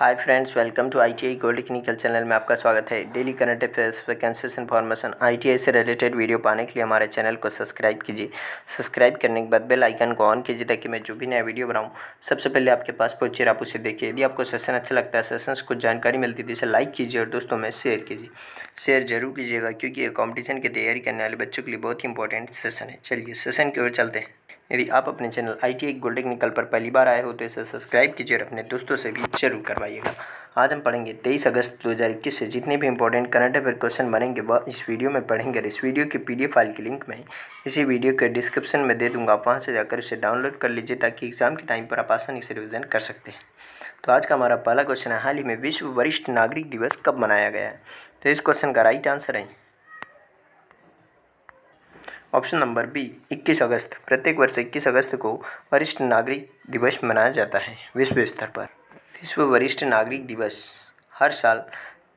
Hi friends, welcome to ITI gold technical channel में आपका स्वागत है। Daily current affairs vacancies information ITI से रिलेटेड वीडियो पाने के लिए हमारे चैनल को सब्सक्राइब कीजिए। सब्सक्राइब करने के बाद बेल आइकन को ऑन कीजिए ताकि मैं जो भी नया वीडियो बनाऊं सबसे पहले आपके पास पहुंचे, आप उसे देखिए। यदि आपको सेशन अच्छा लगता है, सेशन से कुछ जानकारी मिलती है तो इसे लाइक कीजिए और दोस्तों में शेयर कीजिए। शेयर जरूर कीजिएगा क्योंकि ये कॉम्पिटिशन की तैयारी करने वाले बच्चों के लिए बहुत ही इंपॉर्टेंट सेशन है। चलिए सेशन की ओर चलते हैं। यदि आप अपने चैनल आईटीआई गोल्ड टेक्निकल पर पहली बार आए हो तो इसे सब्सक्राइब कीजिए और अपने दोस्तों से भी जरूर करवाइएगा। आज हम पढ़ेंगे 23 अगस्त 2021 से जितने भी इंपॉर्टेंट करंट अफेयर क्वेश्चन बनेंगे वह इस वीडियो में पढ़ेंगे। और इस वीडियो की पीडीएफ फाइल की लिंक मैं इसी वीडियो के डिस्क्रिप्शन में दे दूंगा, आप वहाँ से जाकर उसे डाउनलोड कर लीजिए ताकि एग्जाम के टाइम पर आप आसानी से रिविजन कर सकते हैं। तो आज का हमारा पहला क्वेश्चन है, हाल ही में विश्व वरिष्ठ नागरिक दिवस कब मनाया गया है? तो इस क्वेश्चन का राइट आंसर है ऑप्शन नंबर बी 21 अगस्त। प्रत्येक वर्ष 21 अगस्त को वरिष्ठ नागरिक दिवस मनाया जाता है विश्व स्तर पर। विश्व वरिष्ठ नागरिक दिवस हर साल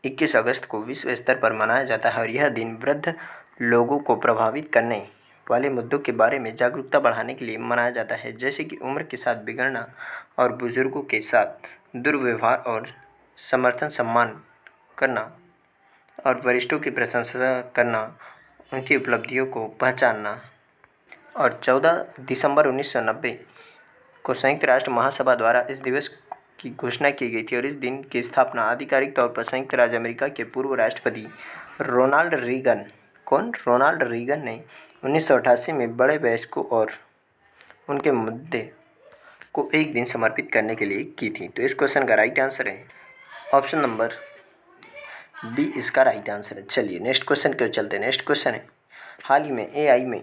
21 अगस्त को विश्व स्तर पर मनाया जाता है और यह दिन वृद्ध लोगों को प्रभावित करने वाले मुद्दों के बारे में जागरूकता बढ़ाने के लिए मनाया जाता है, जैसे कि उम्र के साथ बिगड़ना और बुजुर्गों के साथ दुर्व्यवहार और समर्थन सम्मान करना और वरिष्ठों की प्रशंसा करना, उनकी उपलब्धियों को पहचानना। और 14 दिसंबर 1990 को संयुक्त राष्ट्र महासभा द्वारा इस दिवस की घोषणा की गई थी और इस दिन की स्थापना आधिकारिक तौर पर संयुक्त राज्य अमेरिका के पूर्व राष्ट्रपति रोनाल्ड रीगन ने 1988 में बड़े वयस्कों और उनके मुद्दे को एक दिन समर्पित करने के लिए की थी। तो इस क्वेश्चन का राइट आंसर है ऑप्शन नंबर बी, इसका राइट आंसर है। चलिए नेक्स्ट क्वेश्चन की ओर चलते हैं। नेक्स्ट क्वेश्चन है, हाल ही में एआई में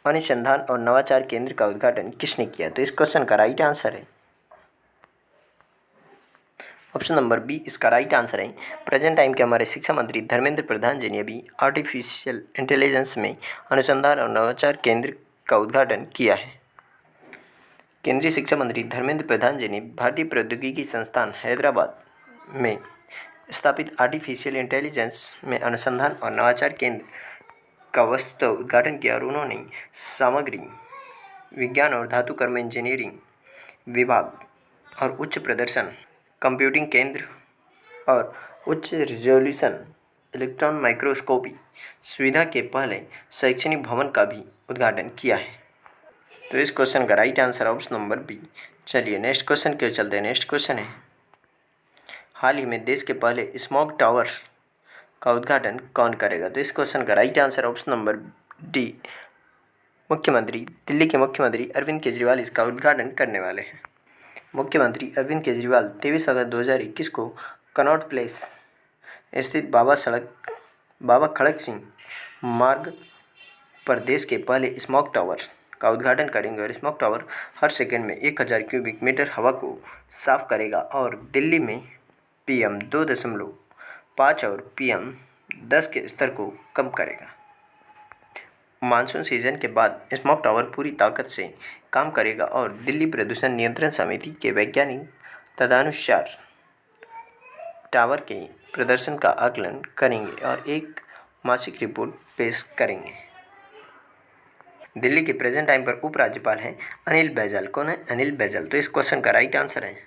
अनुसंधान और नवाचार केंद्र का उद्घाटन किसने किया? तो इस क्वेश्चन का राइट आंसर है ऑप्शन नंबर बी, इसका राइट आंसर है प्रेजेंट टाइम के हमारे शिक्षा मंत्री धर्मेंद्र प्रधान जी ने अभी आर्टिफिशियल इंटेलिजेंस में अनुसंधान और नवाचार केंद्र का उद्घाटन किया है। केंद्रीय शिक्षा मंत्री धर्मेंद्र प्रधान जी ने भारतीय प्रौद्योगिकी संस्थान हैदराबाद में स्थापित आर्टिफिशियल इंटेलिजेंस में अनुसंधान और नवाचार केंद्र का वस्तुतः उद्घाटन किया और उन्होंने सामग्री विज्ञान और धातु कर्म इंजीनियरिंग विभाग और उच्च प्रदर्शन कंप्यूटिंग केंद्र और उच्च रिजोल्यूशन इलेक्ट्रॉन माइक्रोस्कोपी सुविधा के पहले शैक्षणिक भवन का भी उद्घाटन किया है। तो इस क्वेश्चन का right answer option number B. चलिए नेक्स्ट क्वेश्चन के चलते हैं। नेक्स्ट क्वेश्चन है, हाल ही में देश के पहले स्मॉग टावर का उद्घाटन कौन करेगा? तो इस क्वेश्चन का right answer option number D, Delhi के मुख्यमंत्री अरविंद केजरीवाल इसका उद्घाटन करने वाले हैं। मुख्यमंत्री अरविंद केजरीवाल 23 अगस्त 2021 को कनॉट प्लेस स्थित बाबा खड़क सिंह मार्ग पर देश के पहले स्मॉग टावर का उद्घाटन करेंगे और स्मॉग टावर हर सेकंड में 1000 क्यूबिक मीटर हवा को साफ करेगा और दिल्ली में PM 2.5 और PM 10 के स्तर को कम करेगा। मानसून सीजन के बाद स्मॉग टावर पूरी ताकत से काम करेगा और दिल्ली प्रदूषण नियंत्रण समिति के वैज्ञानिक तदनुसार टावर के प्रदर्शन का आकलन करेंगे और एक मासिक रिपोर्ट पेश करेंगे। दिल्ली के प्रेजेंट टाइम पर उपराज्यपाल हैं अनिल बैजल। कौन है? अनिल बैजल। तो इस क्वेश्चन का राइट आंसर है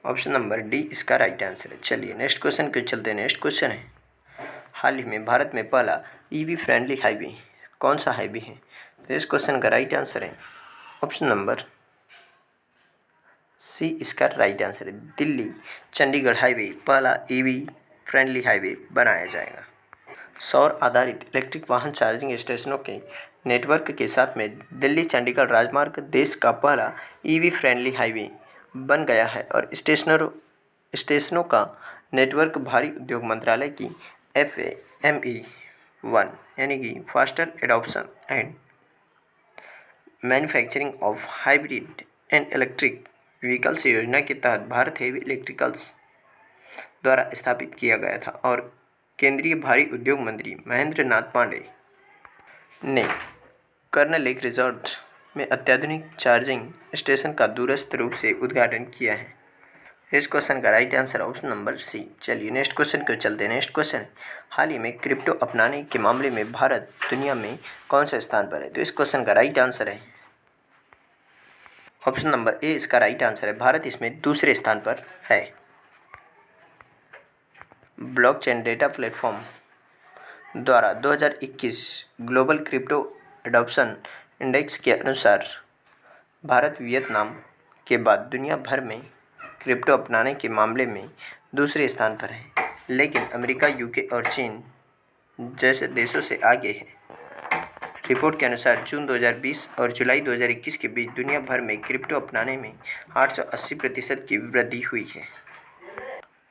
ऑप्शन नंबर डी, इसका राइट आंसर है। चलिए नेक्स्ट क्वेश्चन के चलते हैं। नेक्स्ट क्वेश्चन है, हाल ही में भारत में पहला ईवी फ्रेंडली हाईवे कौन सा हाईवे है? तो इस क्वेश्चन का राइट आंसर है ऑप्शन नंबर सी, इसका राइट आंसर है दिल्ली चंडीगढ़ हाईवे पहला ईवी फ्रेंडली हाईवे बनाया जाएगा। सौर आधारित इलेक्ट्रिक वाहन चार्जिंग स्टेशनों के नेटवर्क के साथ में दिल्ली चंडीगढ़ राजमार्ग देश का पहला ईवी फ्रेंडली हाईवे बन गया है और स्टेशनों का नेटवर्क भारी उद्योग मंत्रालय की FAME-1 यानी कि faster adoption and manufacturing of hybrid and electric vehicles योजना के तहत भारत हेवी इलेक्ट्रिकल्स द्वारा स्थापित किया गया था और केंद्रीय भारी उद्योग मंत्री महेंद्र नाथ पांडे ने कर्नल लेक रिजॉर्ट में अत्याधुनिक चार्जिंग स्टेशन का दूरस्थ रूप से उद्घाटन किया है। इस क्वेश्चन का right answer option number C. चलिए नेक्स्ट क्वेश्चन को चलते हैं। नेक्स्ट क्वेश्चन, हाल ही में क्रिप्टो अपनाने के मामले में भारत दुनिया में कौन से स्थान पर है? तो इस क्वेश्चन का राइट आंसर है ऑप्शन नंबर ए इसका राइट आंसर है। भारत इसमें दूसरे स्थान पर है। ब्लॉकचेन डेटा प्लेटफॉर्म द्वारा 2021 ग्लोबल क्रिप्टो एडॉप्शन इंडेक्स के अनुसार भारत वियतनाम के बाद दुनिया भर में क्रिप्टो अपनाने के मामले में दूसरे स्थान पर है, लेकिन अमेरिका, यूके और चीन जैसे देशों से आगे है। रिपोर्ट के अनुसार जून 2020 और जुलाई 2021 के बीच दुनिया भर में क्रिप्टो अपनाने में 880% की वृद्धि हुई है।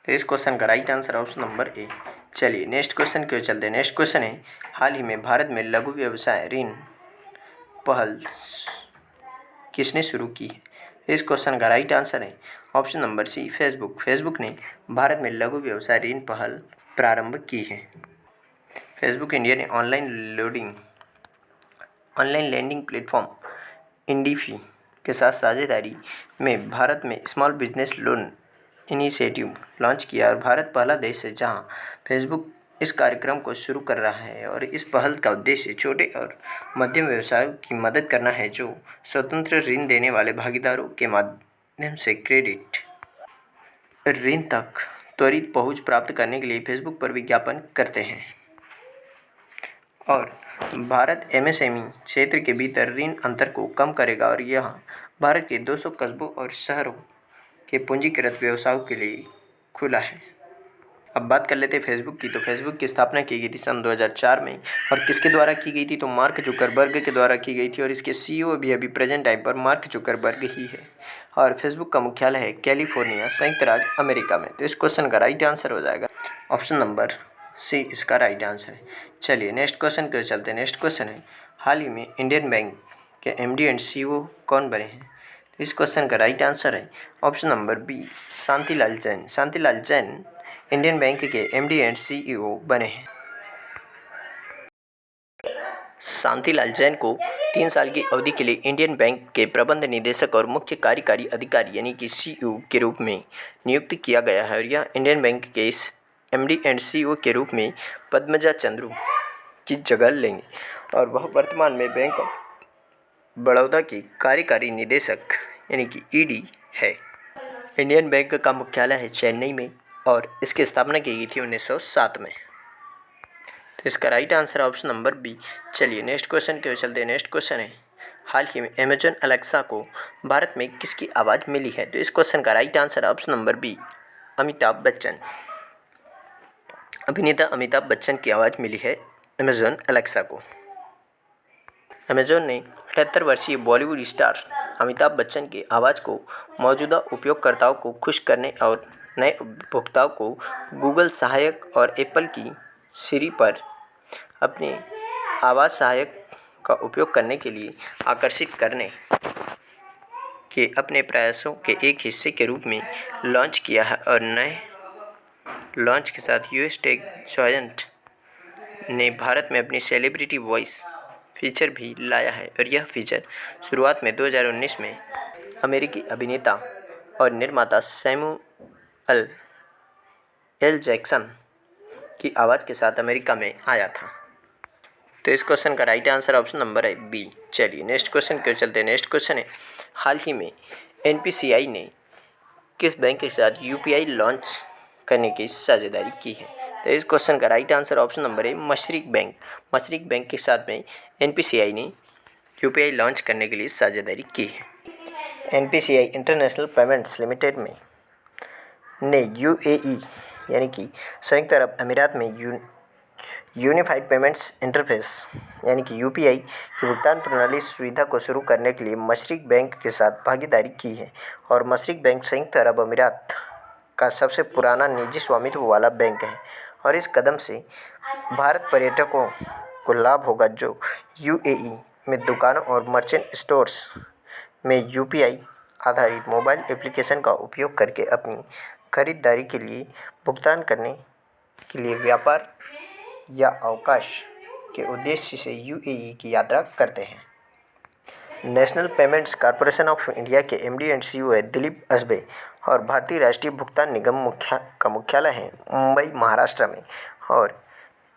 तो इस क्वेश्चन का right answer option number A. चलिए नेक्स्ट क्वेश्चन की ओर चलते हैं। नेक्स्ट क्वेश्चन है, हाल ही में भारत में लघु व्यवसाय ऋण पहल किसने शुरू की है? इस क्वेश्चन का राइट आंसर है option number C, Facebook. Facebook ने भारत में लघु व्यवसाय ऋण पहल प्रारंभ की है। फेसबुक इंडिया ने ऑनलाइन लैंडिंग प्लेटफॉर्म इंडीफी के साथ साझेदारी में भारत में small business loan initiative launch किया और भारत पहला देश है जहां फेसबुक इस कार्यक्रम को शुरू कर रहा है। और इस पहल का उद्देश्य छोटे और मध्यम व्यवसायों की मदद करना है जो स्वतंत्र ऋण देने वाले भागीदारों के माध्यम से क्रेडिट ऋण तक त्वरित पहुंच प्राप्त करने के लिए फेसबुक पर विज्ञापन करते हैं। और भारत एमएसएमई क्षेत्र के भीतर ऋण अंतर को कम करेगा और यह भारत के 200 कस्बों और शहरों के पूंजीकृत व्यवसायों के लिए खुला है। अब बात कर लेते हैं फेसबुक की। तो फेसबुक की स्थापना की गई थी सन 2004 में और किसके द्वारा की गई थी? तो मार्क जुकरबर्ग के द्वारा की गई थी और इसके सीईओ भी अभी प्रेजेंट टाइम पर मार्क जुकरबर्ग ही है। और फेसबुक का मुख्यालय है कैलिफोर्निया, संयुक्त राज्य अमेरिका में। तो इस क्वेश्चन का राइट आंसर हो जाएगा ऑप्शन नंबर सी, इसका राइट आंसर है। चलिए नेक्स्ट क्वेश्चन की ओर चलते हैं। नेक्स्ट क्वेश्चन है, हाल ही में इंडियन बैंक के एमडी एंड सीईओ कौन बने हैं? तो इस क्वेश्चन का राइट आंसर है option number B, Shantilal Jain. Shantilal Jain Indian bank के एमडी एंड सीईओ बने हैं। शांतिलाल जैन को 3 साल की अवधि के लिए इंडियन बैंक के प्रबंध निदेशक और मुख्य कार्यकारी अधिकारी यानी कि सीईओ के रूप में नियुक्त किया गया है। और यह इंडियन बैंक के इस एमडी एंड सीईओ के रूप में पद्मजा चंद्रू की जगह लेंगे और वह वर्तमान में बैंक ऑफ बड़ौदा के कार्यकारी निदेशक यानी कि ईडी है। इंडियन बैंक का मुख्यालय है चेन्नई में और इसकी स्थापना की गई थी 1907 में। तो इसका राइट आंसर है ऑप्शन नंबर बी। चलिए नेक्स्ट क्वेश्चन की ओर चलते हैं। नेक्स्ट क्वेश्चन है, हाल ही में अमेजॉन अलेक्सा को भारत में किसकी आवाज़ मिली है? तो इस क्वेश्चन का राइट आंसर है option number B, Amitabh Bachchan. अभिनेता अमिताभ बच्चन की आवाज़ मिली है अमेजॉन अलेक्सा को। अमेजॉन ने 78 वर्षीय बॉलीवुड स्टार अमिताभ बच्चन की आवाज़ को मौजूदा उपयोगकर्ताओं को खुश करने और नए उपभोक्ताओं को गूगल सहायक और एप्पल की सिरी पर अपने आवाज़ सहायक का उपयोग करने के लिए आकर्षित करने के अपने प्रयासों के एक हिस्से के रूप में लॉन्च किया है। और नए लॉन्च के साथ यूएस टेक जायंट ने भारत में अपनी सेलिब्रिटी वॉइस फीचर भी लाया है। और यह फीचर शुरुआत में 2019 में अमेरिकी अभिनेता और निर्माता सैमुअल एल जैक्सन की आवाज़ के साथ अमेरिका में आया था। तो इस क्वेश्चन का राइट आंसर ऑप्शन नंबर है बी। चलिए नेक्स्ट क्वेश्चन की ओर चलते हैं। नेक्स्ट क्वेश्चन है, हाल ही में एनपीसीआई ने किस बैंक के साथ यूपीआई लॉन्च करने की साझेदारी की है? तो इस क्वेश्चन का राइट आंसर ऑप्शन नंबर है मशरिक बैंक। मशरिक बैंक के साथ में एनपीसीआई ने यूपीआई लॉन्च करने के लिए साझेदारी की है। एनपीसीआई इंटरनेशनल पेमेंट्स लिमिटेड में ने यूएई यानी कि संयुक्त अरब अमीरात में यूनिफाइड पेमेंट्स इंटरफेस यानी कि यूपीआई की भुगतान प्रणाली सुविधा को शुरू करने के लिए मशरिक बैंक के साथ भागीदारी की है। और मशरिक बैंक संयुक्त अरब अमीरात का सबसे पुराना निजी स्वामित्व वाला बैंक है। और इस कदम से भारत पर्यटकों को लाभ होगा जो यूएई में दुकानों और मर्चेंट स्टोर्स में यूपीआई आधारित मोबाइल एप्लीकेशन का उपयोग करके अपनी खरीदारी के लिए भुगतान करने के लिए व्यापार या अवकाश के उद्देश्य से यूएई की यात्रा करते हैं। National payments corporation of India के एमडी एंड सीईओ है दिलीप असबे और भारतीय राष्ट्रीय भुगतान निगम का मुख्यालय है मुंबई, महाराष्ट्र में। और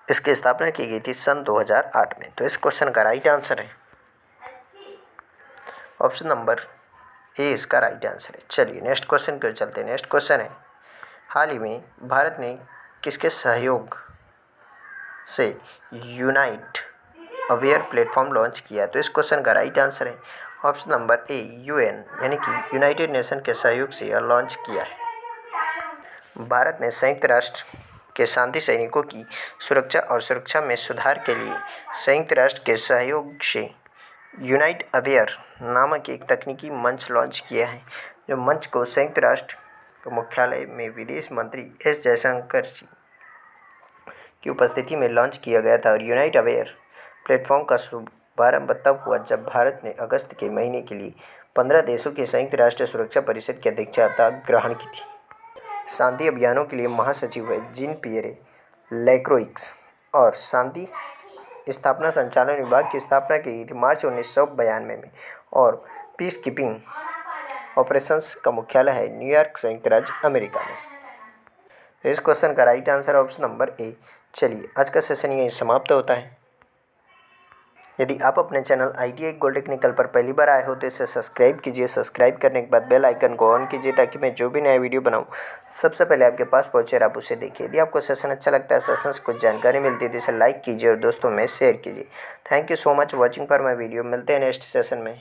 इसकी स्थापना की गई थी सन 2008 में। तो इस क्वेश्चन का राइट आंसर है ऑप्शन नंबर ए इसका राइट आंसर है। चलिए नेक्स्ट क्वेश्चन की ओर चलते हैं। नेक्स्ट क्वेश्चन है, हाल ही में भारत ने किसके सहयोग से यूनाइट अवेयर प्लेटफॉर्म लॉन्च किया? तो इस क्वेश्चन का राइट आंसर है ऑप्शन नंबर ए यूएन यानी कि यूनाइटेड नेशन के सहयोग से यह लॉन्च किया है। भारत ने संयुक्त राष्ट्र के शांति सैनिकों की सुरक्षा और सुरक्षा में सुधार के लिए संयुक्त राष्ट्र के सहयोग से यूनाइट अवेयर नामक एक तकनीकी मंच लॉन्च किया है। जो मंच को संयुक्त राष्ट्र के मुख्यालय में विदेश मंत्री एस जयशंकर जी की उपस्थिति में लॉन्च किया गया था। और यूनाइट अवेयर प्लेटफॉर्म का शुभारंभ तब हुआ जब भारत ने अगस्त के महीने के लिए 15 देशों की संयुक्त राष्ट्र सुरक्षा परिषद की अध्यक्षता ग्रहण की थी। शांति अभियानों के लिए महासचिव है जीन पियरे लैक्रोइक्स और शांति स्थापना संचालन विभाग की स्थापना की गई थी मार्च 1992 में। और पीस कीपिंग ऑपरेशंस का मुख्यालय है न्यूयॉर्क, संयुक्त राज्य अमेरिका में। इस क्वेश्चन का right answer option number A. चलिए आज का सेशन यहीं समाप्त होता है। यदि आप अपने चैनल ITI गोल्ड टेक्निकल पर पहली बार आए हो तो इसे सब्सक्राइब कीजिए। सब्सक्राइब करने के बाद बेल आइकन को ऑन कीजिए ताकि मैं जो भी नया वीडियो बनाऊं सबसे पहले आपके पास पहुंचे और आप उसे देखिए। यदि आपको सेशन अच्छा लगता है, सेशन से कुछ जानकारी मिलती है तो इसे लाइक कीजिए और दोस्तों में शेयर कीजिए। Thank you so much watching for my video. मिलते हैं नेक्स्ट सेशन में।